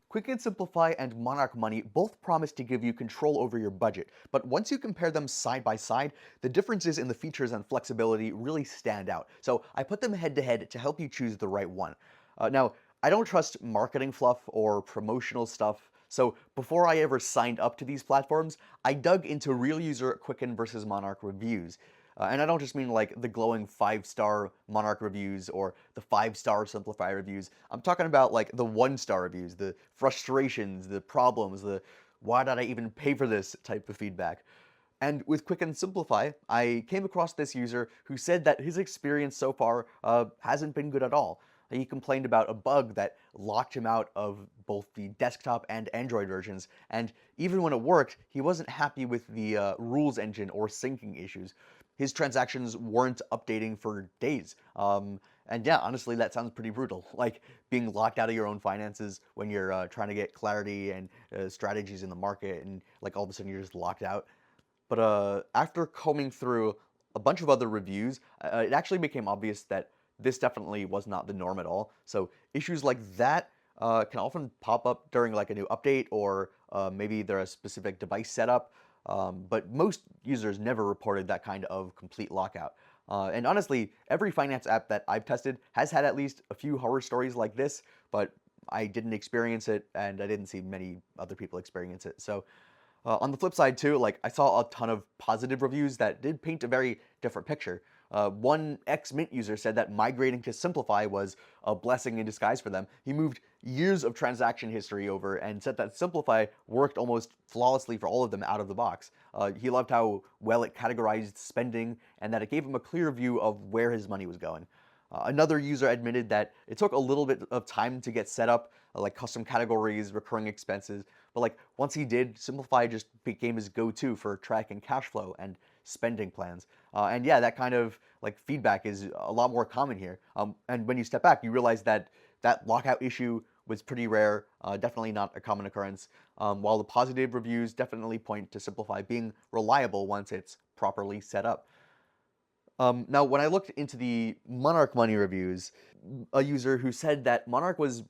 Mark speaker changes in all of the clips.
Speaker 1: Quicken Simplify and Monarch Money both promise to give you control over your budget, but once you compare them side by side, the differences in the features and flexibility really stand out. So I put them head to head to help you choose the right one. Now, I don't trust marketing fluff or promotional stuff, so before I ever signed up to these platforms, I dug into real user Quicken versus Monarch reviews. And I don't just mean like the glowing 5-star Monarch reviews or the 5-star Simplify reviews. I'm talking about like the 1-star reviews, the frustrations, the problems, the why did I even pay for this type of feedback. And with Quicken Simplify, I came across this user who said that his experience so far hasn't been good at all. He complained about a bug that locked him out of both the desktop and Android versions, and even when it worked, he wasn't happy with the rules engine or syncing issues. His transactions weren't updating for days. And yeah, honestly, that sounds pretty brutal. Like being locked out of your own finances when you're trying to get clarity and strategies in the market, and like all of a sudden you're just locked out. But after combing through a bunch of other reviews, it actually became obvious that this definitely was not the norm at all. So issues like that can often pop up during like a new update, or maybe they're a specific device setup. But most users never reported that kind of complete lockout. And honestly, every finance app that I've tested has had at least a few horror stories like this, but I didn't experience it, and I didn't see many other people experience it. So on the flip side too, like I saw a ton of positive reviews that did paint a very different picture. One ex-Mint user said that migrating to Simplify was a blessing in disguise for them. He moved years of transaction history over and said that Simplify worked almost flawlessly for all of them out of the box. He loved how well it categorized spending and that it gave him a clear view of where his money was going. Another user admitted that it took a little bit of time to get set up, like custom categories, recurring expenses, but like once he did, Simplify just became his go-to for tracking cash flow and spending plans. And yeah, that kind of like feedback is a lot more common here. And when you step back, you realize that that lockout issue was pretty rare, definitely not a common occurrence, while the positive reviews definitely point to Simplify being reliable once it's properly set up. Now, when I looked into the Monarch Money reviews, a user who said that Monarch was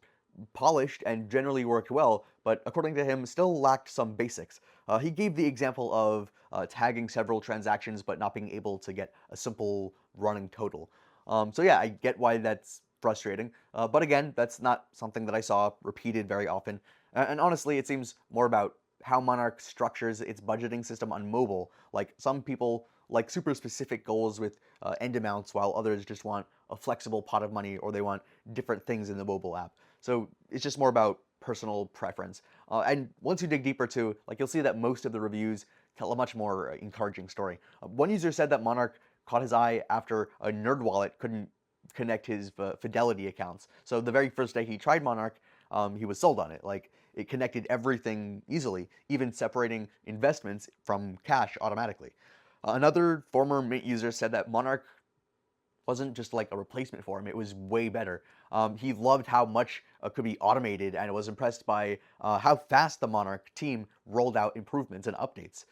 Speaker 1: polished and generally worked well, but according to him, still lacked some basics. He gave the example of tagging several transactions but not being able to get a simple running total. So yeah, I get why that's frustrating, but again, that's not something that I saw repeated very often. And honestly, it seems more about how Monarch structures its budgeting system on mobile. Like some people like super specific goals with end amounts, while others just want a flexible pot of money or they want different things in the mobile app. So it's just more about personal preference. And once you dig deeper too, like you'll see that most of the reviews tell a much more encouraging story. One user said that Monarch caught his eye after a NerdWallet couldn't connect his Fidelity accounts. So the very first day he tried Monarch, he was sold on it. Like it connected everything easily, even separating investments from cash automatically. Another former Mint user said that Monarch wasn't just like a replacement for him, it was way better. He loved how much could be automated and was impressed by how fast the Monarch team rolled out improvements and updates.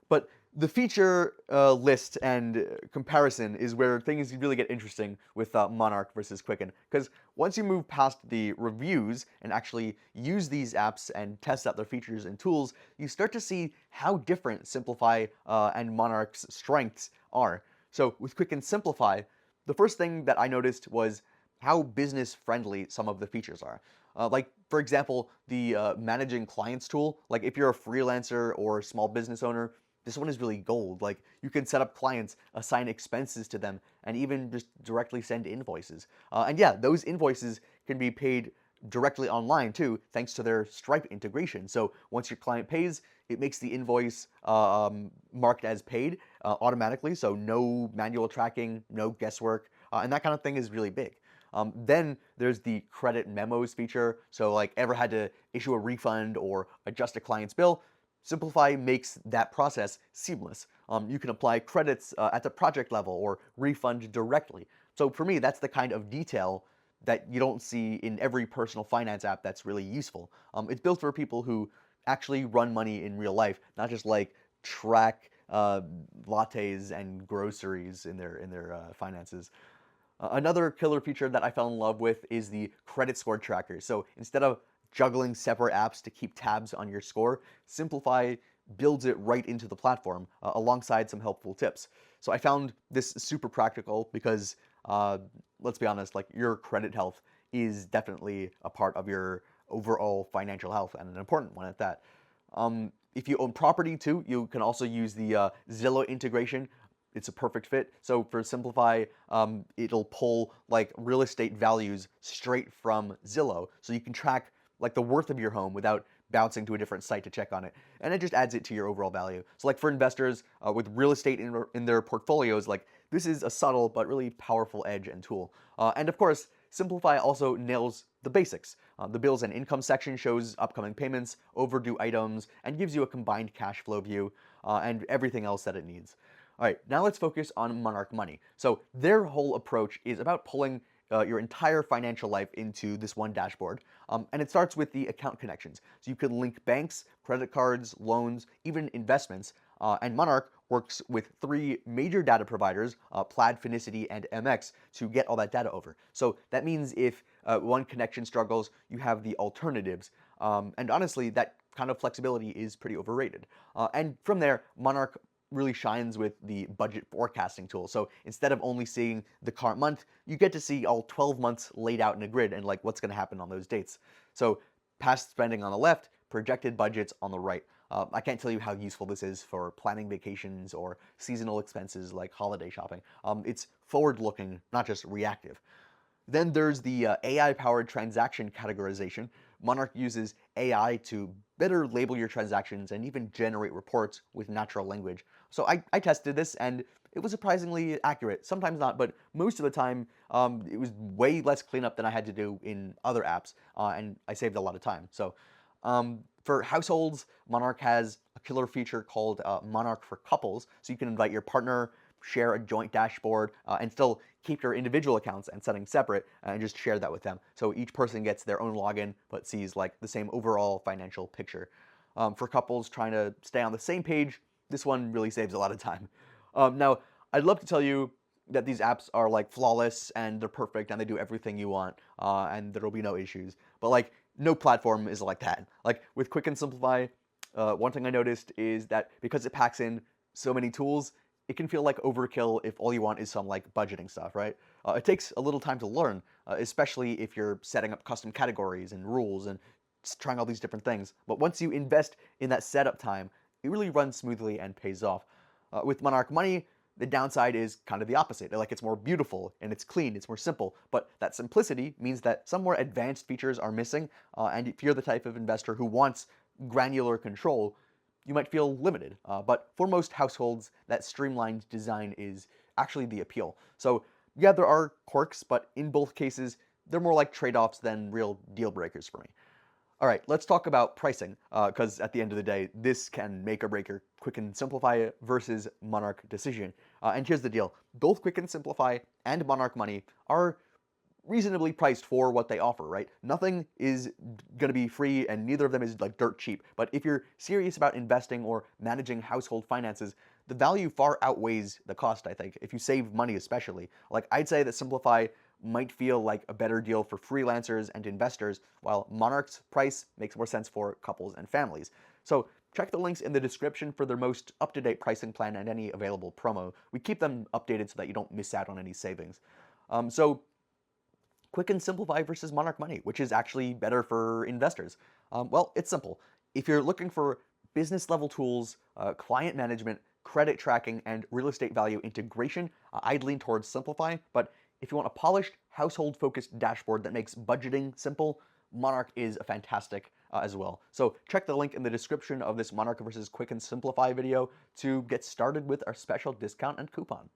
Speaker 1: But the feature list and comparison is where things really get interesting with Monarch versus Quicken. Because once you move past the reviews and actually use these apps and test out their features and tools, you start to see how different Simplify and Monarch's strengths are. So with Quicken Simplify, the first thing that I noticed was how business friendly some of the features are. Like, for example, the managing clients tool. Like, if you're a freelancer or small business owner, this one is really gold. Like, you can set up clients, assign expenses to them, and even just directly send invoices. And yeah, those invoices can be paid directly online too, thanks to their Stripe integration. So once your client pays, it makes the invoice marked as paid automatically, so no manual tracking, no guesswork, and that kind of thing is really big. Then there's the credit memos feature. So like ever had to issue a refund or adjust a client's bill, Simplify makes that process seamless. You can apply credits at the project level or refund directly. So for me, that's the kind of detail that you don't see in every personal finance app that's really useful. It's built for people who actually run money in real life, not just like track lattes and groceries in their finances. Another killer feature that I fell in love with is the credit score tracker. So instead of juggling separate apps to keep tabs on your score, Simplifi builds it right into the platform alongside some helpful tips. So I found this super practical because, uh, let's be honest, like your credit health is definitely a part of your overall financial health and an important one at that. If you own property too, you can also use the Zillow integration. It's a perfect fit. So for Simplifi, it'll pull like real estate values straight from Zillow, so you can track like the worth of your home without bouncing to a different site to check on it, and it just adds it to your overall value. So like for investors with real estate in their portfolios, like this is a subtle but really powerful edge and tool. And of course, Simplifi also nails the basics. The bills and income section shows upcoming payments, overdue items, and gives you a combined cash flow view and everything else that it needs. All right, now let's focus on Monarch Money. So their whole approach is about pulling your entire financial life into this one dashboard. And it starts with the account connections. So you can link banks, credit cards, loans, even investments. And Monarch works with three major data providers, Plaid, Finicity, and MX, to get all that data over. So that means if one connection struggles, you have the alternatives. And honestly, that kind of flexibility is pretty overrated. And from there, Monarch really shines with the budget forecasting tool. So instead of only seeing the current month, you get to see all 12 months laid out in a grid and like what's going to happen on those dates. So past spending on the left, projected budgets on the right. I can't tell you how useful this is for planning vacations or seasonal expenses like holiday shopping. It's forward-looking, not just reactive. Then there's the AI-powered transaction categorization. Monarch uses AI to better label your transactions and even generate reports with natural language. So I tested this and it was surprisingly accurate. Sometimes not, but most of the time it was way less cleanup than I had to do in other apps, and I saved a lot of time. So for households, Monarch has a killer feature called Monarch for Couples. So you can invite your partner, share a joint dashboard, and still keep your individual accounts and settings separate and just share that with them. So each person gets their own login but sees like the same overall financial picture. For couples trying to stay on the same page, this one really saves a lot of time. Now, I'd love to tell you that these apps are like flawless and they're perfect and they do everything you want and there will be no issues. But like no platform is like that. Like with Quicken Simplifi, one thing I noticed is that because it packs in so many tools, it can feel like overkill if all you want is some like budgeting stuff, right? It takes a little time to learn, especially if you're setting up custom categories and rules and trying all these different things. But once you invest in that setup time, it really runs smoothly and pays off. With Monarch Money, the downside is kind of the opposite. Like it's more beautiful and it's clean, it's more simple, but that simplicity means that some more advanced features are missing, and if you're the type of investor who wants granular control, you might feel limited. But for most households, that streamlined design is actually the appeal. So yeah, there are quirks, but in both cases, they're more like trade-offs than real deal breakers for me. All right, let's talk about pricing, because at the end of the day, this can make or break your Quicken Simplifi versus Monarch decision. And here's the deal. Both Quicken Simplifi and Monarch Money are reasonably priced for what they offer, right? Nothing is going to be free and neither of them is like dirt cheap. But if you're serious about investing or managing household finances, the value far outweighs the cost, I think, if you save money especially. Like I'd say that Simplifi might feel like a better deal for freelancers and investors, while Monarch's price makes more sense for couples and families. So check the links in the description for their most up-to-date pricing plan and any available promo. We keep them updated so that you don't miss out on any savings. So Quicken Simplifi versus Monarch Money, which is actually better for investors? Well, it's simple. If you're looking for business level tools, client management, credit tracking, and real estate value integration, I'd lean towards Simplifi. But if you want a polished, household-focused dashboard that makes budgeting simple, Monarch is a fantastic as well. So check the link in the description of this Monarch versus Quicken Simplifi video to get started with our special discount and coupon.